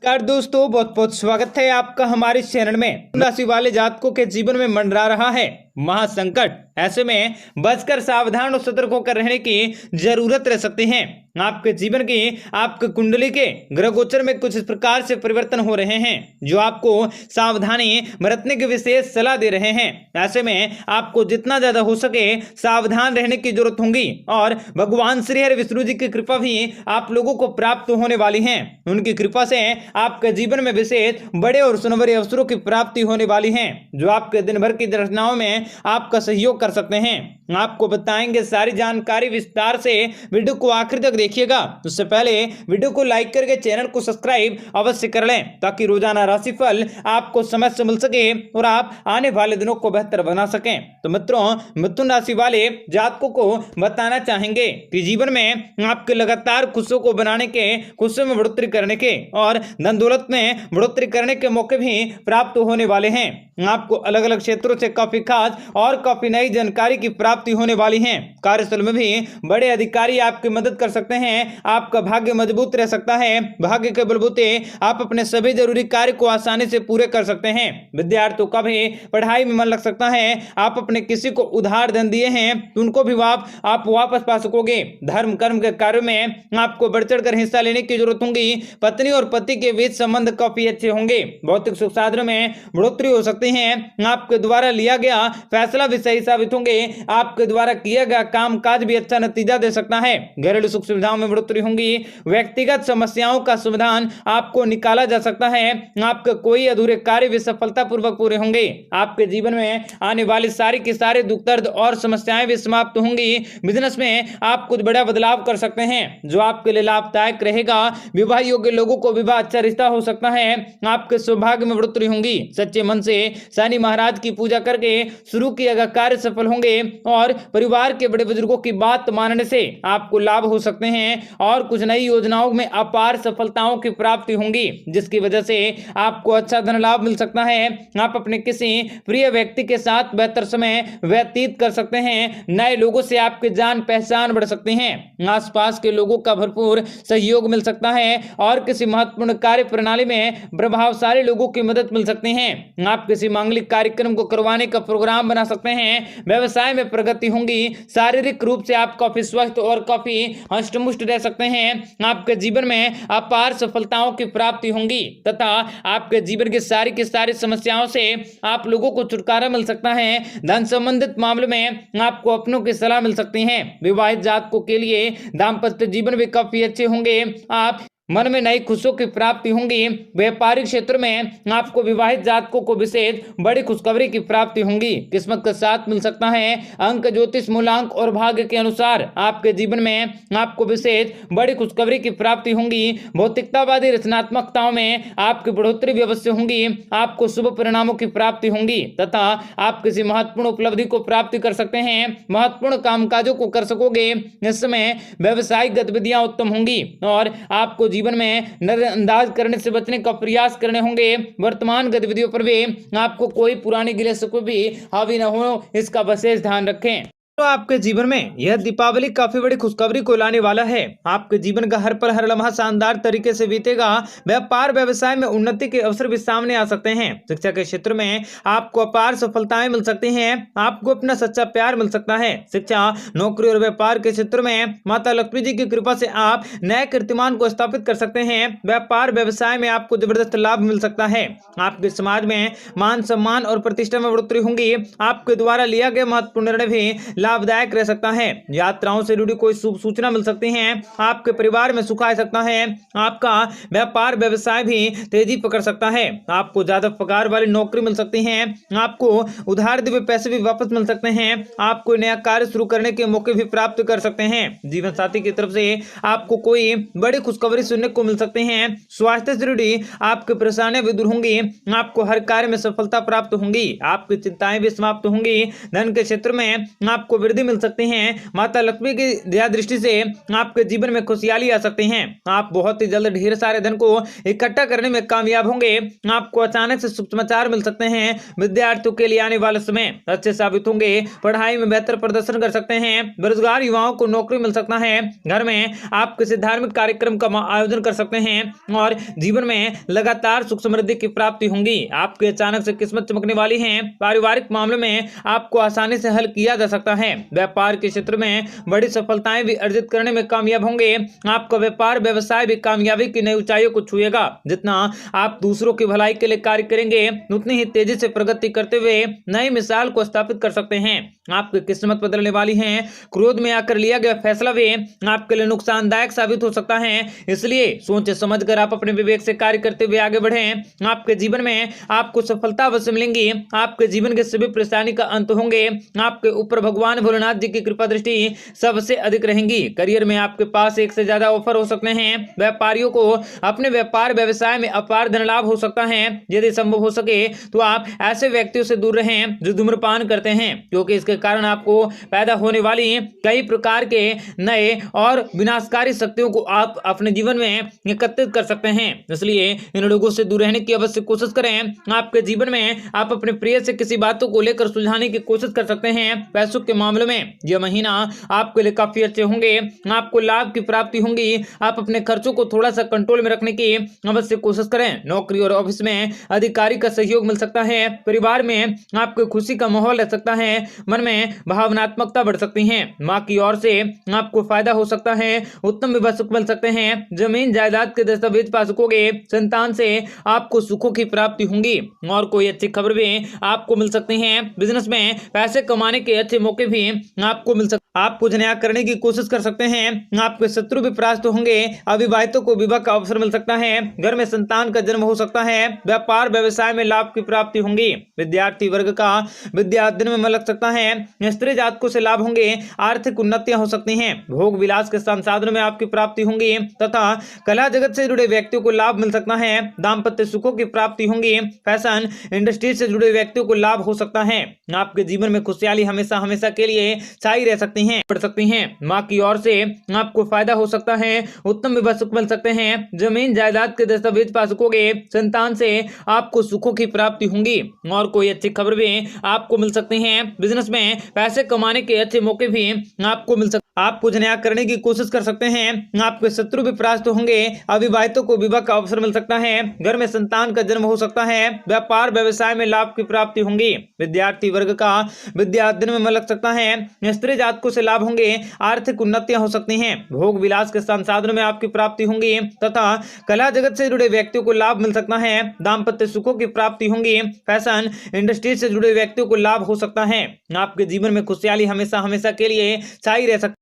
नमस्कार दोस्तों, बहुत बहुत स्वागत है आपका हमारे चैनल में। राशि वाले जातकों के जीवन में मंडरा रहा है महासंकट। ऐसे में बचकर सावधान और सतर्क होकर रहने की जरूरत रह सकती है। आपके जीवन की आपके कुंडली के ग्रह गोचर में कुछ इस प्रकार से परिवर्तन हो रहे हैं जो आपको सावधानी बरतने की विशेष सलाह दे रहे हैं। ऐसे में आपको जितना ज्यादा हो सके सावधान रहने की जरूरत होगी और भगवान श्री हरि विष्णु जी की कृपा भी आप लोगों को प्राप्त होने वाली है। उनकी कृपा से आपके जीवन में विशेष बड़े और सुनहरे अवसरों की प्राप्ति होने वाली है जो आपके दिन भर की रचनाओं में आपका सहयोग कर सकते हैं। आपको बताएंगे सारी जानकारी विस्तार से, वीडियो को आखिर तक देखिएगा। उससे पहले वीडियो को लाइक करके चैनल को सब्सक्राइब अवश्य कर लें ताकि रोजाना राशिफल आपको समय से मिल सके और आप आने वाले दिनों को बेहतर बना सकें। तो मित्रों, मिथुन राशि वाले जातकों को बताना चाहेंगे कि जीवन में आपके लगातार खुशियों को बनाने के, खुशियों में बढ़ोतरी करने के और धन दौलत में बढ़ोतरी करने के मौके भी प्राप्त होने वाले हैं। आपको अलग अलग क्षेत्रों से काफी खास और काफी नई जानकारी की प्राप्ति होने वाली है। कार्यस्थल में भी बड़े अधिकारी आपकी मदद कर सकते हैं। आपका भाग्य मजबूत रह सकता है। भाग्य के बलबूते आप अपने सभी जरूरी कार्य को आसानी से पूरे कर सकते हैं। विद्यार्थियों का भी पढ़ाई में मन लग सकता है। आप अपने किसी को उधार धन दिए हैं तो उनको भी आप वापस पा सकोगे। धर्म कर्म के कार्यों में आपको बढ़ चढ़ कर हिस्सा लेने की जरूरत होगी। पत्नी और पति के बीच संबंध काफी अच्छे होंगे। भौतिक सुख साधनों में बढ़ोतरी हो सकती है। आपके द्वारा लिया गया फैसला भी सही साबित होंगे। आपके द्वारा किया गया काम काज भी अच्छा नतीजा दे सकता है। घरेलू सुख सुविधाओं में बढ़ोतरी होंगी। व्यक्तिगत समस्याओं का समाधान आपको निकाला जा सकता है। आपके कोई अधूरे कार्य भी सफलतापूर्वक पूरे होंगे। आपके जीवन में आने वाले सारे के सारे दुख दर्द और समस्याएं भी समाप्त होंगी। बिजनेस में आप कुछ बड़ा बदलाव कर सकते हैं जो आपके लिए लाभदायक रहेगा। विवाह योग्य लोगों को विवाह अच्छा रिश्ता हो सकता है। आपके सौभाग्य में बढ़ोतरी होंगी। सच्चे मन से शनि महाराज की पूजा करके शुरू किया गया कार्य सफल होंगे और परिवार के बड़े बुजुर्गों की बात मानने से आपको लाभ हो सकते हैं और कुछ नई योजनाओं में अपार सफलताओं की प्राप्ति होंगी जिसकी वजह से आपको अच्छा धन लाभ मिल सकता है। आप अपने किसी प्रिय व्यक्ति के साथ बेहतर समय व्यतीत कर सकते हैं। नए लोगों से आपकी जान पहचान बढ़ सकती है। आसपास के लोगों का भरपूर सहयोग मिल सकता है और किसी महत्वपूर्ण कार्य प्रणाली में प्रभावशाली लोगों की मदद मिल सकती है। आप किसी मांगलिक कार्यक्रम को करवाने का प्रोग्राम बना सकते हैं। व्यवसाय में प्रगति होंगी। शारीरिक रूप से आप काफी स्वस्थ और काफी हष्टपुष्ट रह सकते हैं। आपके जीवन में अपार सफलताओं की प्राप्ति होंगी तथा आपके जीवन की सारी समस्याओं से आप लोगों को छुटकारा मिल सकता है। धन संबंधित मामले में आपको अपनों की सलाह मिल सकती है। विवाहित जातकों के लिए दाम्पत्य जीवन भी काफी अच्छे होंगे। आप मन में नई खुशियों की प्राप्ति होंगी। व्यापारिक क्षेत्र में आपको विवाहित जातकों को विशेष बड़ी खुशखबरी की प्राप्ति होंगी। किस्मत का साथ मिल सकता है। अंक ज्योतिष मूलांक और भाग्य के अनुसार आपके जीवन में आपको विशेष बड़ी खुशखबरी की प्राप्ति होंगी। भौतिकतावादी रचनात्मकताओं में आपकी बढ़ोतरी भी अवश्य होंगी। आपको शुभ परिणामों की प्राप्ति होंगी तथा आप किसी महत्वपूर्ण उपलब्धि को प्राप्त कर सकते हैं। महत्वपूर्ण कामकाजों को कर सकोगे। इस समय व्यवसायिक गतिविधियां उत्तम होंगी और आपको जीवन में नजरअंदाज करने से बचने का प्रयास करने होंगे। वर्तमान गतिविधियों पर भी आपको कोई पुरानी गिले शिकवे भी हावी न हो, इसका विशेष ध्यान रखें। तो आपके जीवन में यह दीपावली काफी बड़ी खुशखबरी को लाने वाला है। आपके जीवन का हर पल हर लम्हा शानदार तरीके से बीतेगा। व्यापार व्यवसाय में उन्नति के अवसर भी सामने आ सकते हैं। शिक्षा के क्षेत्र में आपको अपार सफलताएं मिल सकती हैं। आपको अपना सच्चा प्यार मिल सकता है। शिक्षा, नौकरी और व्यापार के क्षेत्र में माता लक्ष्मी जी की कृपा से आप नए कीर्तिमान को स्थापित कर सकते हैं। व्यापार व्यवसाय में आपको जबरदस्त लाभ मिल सकता है। आपके समाज में मान सम्मान और प्रतिष्ठा में बढ़ोतरी होंगी। आपके द्वारा लिया गया महत्वपूर्ण निर्णय भी लाभदायक रह सकता है। यात्राओं से जुड़ी कोई शुभ सूचना मिल सकती है। आपके परिवार में सुख आ सकता है। आपका व्यापार व्यवसाय भी तेजी पकड़ सकता है। आपको ज्यादा पगार वाली नौकरी मिल सकती है। आपको उधार दिए पैसे भी वापस मिल सकते हैं। आपको नया कार्य शुरू करने के मौके भी प्राप्त कर सकते हैं। जीवन साथी की तरफ से आपको कोई बड़ी खुशखबरी सुनने को मिल सकती है। स्वास्थ्य से जुड़ी आपकी परेशानियां भी दूर होंगी। आपको हर कार्य में सफलता प्राप्त होंगी। आपकी चिंताएं भी समाप्त होंगी। धन के क्षेत्र में आपको आपको वृद्धि मिल सकती है। माता लक्ष्मी की दया दृष्टि से आपके जीवन में खुशहाली आ सकती है। आप बहुत ही जल्द ढेर सारे धन को इकट्ठा करने में कामयाब होंगे। आपको अचानक से शुभ समाचार मिल सकते हैं। विद्यार्थियों के लिए आने वाले समय अच्छे साबित होंगे। पढ़ाई में बेहतर प्रदर्शन कर सकते हैं। बेरोजगार युवाओं को नौकरी मिल सकता है। घर में आप किसी धार्मिक कार्यक्रम का आयोजन कर सकते हैं और जीवन में लगातार सुख समृद्धि की प्राप्ति होंगी। आपके अचानक से किस्मत चमकने वाली है। पारिवारिक मामलों में आपको आसानी से हल किया जा सकता है। व्यापार के क्षेत्र में बड़ी सफलताएं भी अर्जित करने में कामयाब होंगे। आपका व्यापार व्यवसाय भी कामयाबी की नई ऊंचाइयों को छुएगा। जितना आप दूसरों की भलाई के लिए कार्य करेंगे उतनी ही तेजी से प्रगति करते हुए नई मिसाल को स्थापित कर सकते हैं। आपकी किस्मत बदलने वाली है। क्रोध में आकर लिया गया फैसला भी आपके लिए नुकसानदायक साबित हो सकता है। इसलिए सोच समझकर आप अपने विवेक से कार्य करते हुए आगे बढ़ें। आपके जीवन में आपको सफलता अवश्य मिलेंगी। आपके जीवन के सभी परेशानी का अंत होंगे। आपके ऊपर भगवान भोलेनाथ जी की कृपा दृष्टि सबसे अधिक रहेंगी। करियर में आपके पास एक से ज्यादा ऑफर हो सकते हैं। व्यापारियों को अपने व्यापार व्यवसाय में अपार धन लाभ हो सकता है। यदि संभव हो सके तो आप ऐसे व्यक्तियों से दूर रहें जो धूम्रपान करते हैं, क्योंकि इसके कारण आपको पैदा होने वाली कई प्रकार के नए और विनाशकारी शक्तियों को आप अपने जीवन में एकत्रित कर सकते हैं। इसलिए इन लोगों से दूर रहने की अवश्य कोशिश करें। आपके जीवन में आप अपने प्रिय से किसी बातों को लेकर सुलझाने की कोशिश कर सकते हैं। पैसों के मामले में यह महीना आपके लिए काफी अच्छे होंगे। आपको लाभ की प्राप्ति होंगी। आप अपने खर्चों को थोड़ा सा कंट्रोल में रखने की अवश्य कोशिश करें। नौकरी और ऑफिस में अधिकारी का सहयोग मिल सकता है। परिवार में आपको खुशी का माहौल रह सकता है। मन में भावनात्मकता बढ़ सकती है। माँ की ओर से आपको फायदा हो सकता है। उत्तम विवाह सुख मिल सकते हैं। जमीन जायदाद के दस्तावेज पा सकोगे। संतान से आपको सुखों की प्राप्ति होंगी और कोई अच्छी खबर भी आपको मिल सकती है। बिजनेस में पैसे कमाने के अच्छे मौके भी आपको मिल सकते। आप कुछ नया करने की कोशिश कर सकते हैं। आपके शत्रु भी परास्त होंगे। अविवाहितों को विवाह का अवसर मिल सकता है। घर में संतान का जन्म हो सकता है। व्यापार व्यवसाय में लाभ की प्राप्ति होंगी। विद्यार्थी वर्ग का विद्या अध्ययन में मन लग सकता है। स्त्री जातकों से लाभ होंगे। आर्थिक उन्नतियां हो सकती हैं। भोग विलास के संसाधनों में आपकी प्राप्ति होंगी तथा कला जगत से जुड़े व्यक्तियों को लाभ मिल सकता है। दाम्पत्य सुखों की प्राप्ति होंगी। फैशन इंडस्ट्री से जुड़े व्यक्तियों को लाभ हो सकता है। आपके जीवन में खुशहाली हमेशा हमेशा के लिए छाई रह सकती है, पड़ सकती हैं। माँ की ओर से आपको फायदा हो सकता है। उत्तम विवाह सुख मिल सकते हैं। जमीन जायदाद के दस्तावेज पा सकोगे। संतान से आपको सुखों की प्राप्ति होंगी और कोई अच्छी खबर भी आपको मिल सकती है। बिजनेस में पैसे कमाने के अच्छे मौके भी आपको मिल सकते। आप कुछ नया करने की कोशिश कर सकते हैं। आपके शत्रु भी परास्त होंगे। अविवाहितों को विवाह का अवसर मिल सकता है। घर में संतान का जन्म हो सकता है। व्यापार व्यवसाय में लाभ की प्राप्ति होंगी। विद्यार्थी वर्ग का विद्या अध्ययन में मन लग सकता है। स्त्री जातकों से लाभ होंगे। आर्थिक उन्नतियां हो सकती हैं। भोग विलास के संसाधनों में आपकी प्राप्ति होंगी तथा कला जगत से जुड़े व्यक्तियों को लाभ मिल सकता है। दाम्पत्य सुखों की प्राप्ति होंगी। फैशन इंडस्ट्री से जुड़े व्यक्तियों को लाभ हो सकता है। आपके जीवन में खुशहाली हमेशा हमेशा के लिए छाई रह सकती है।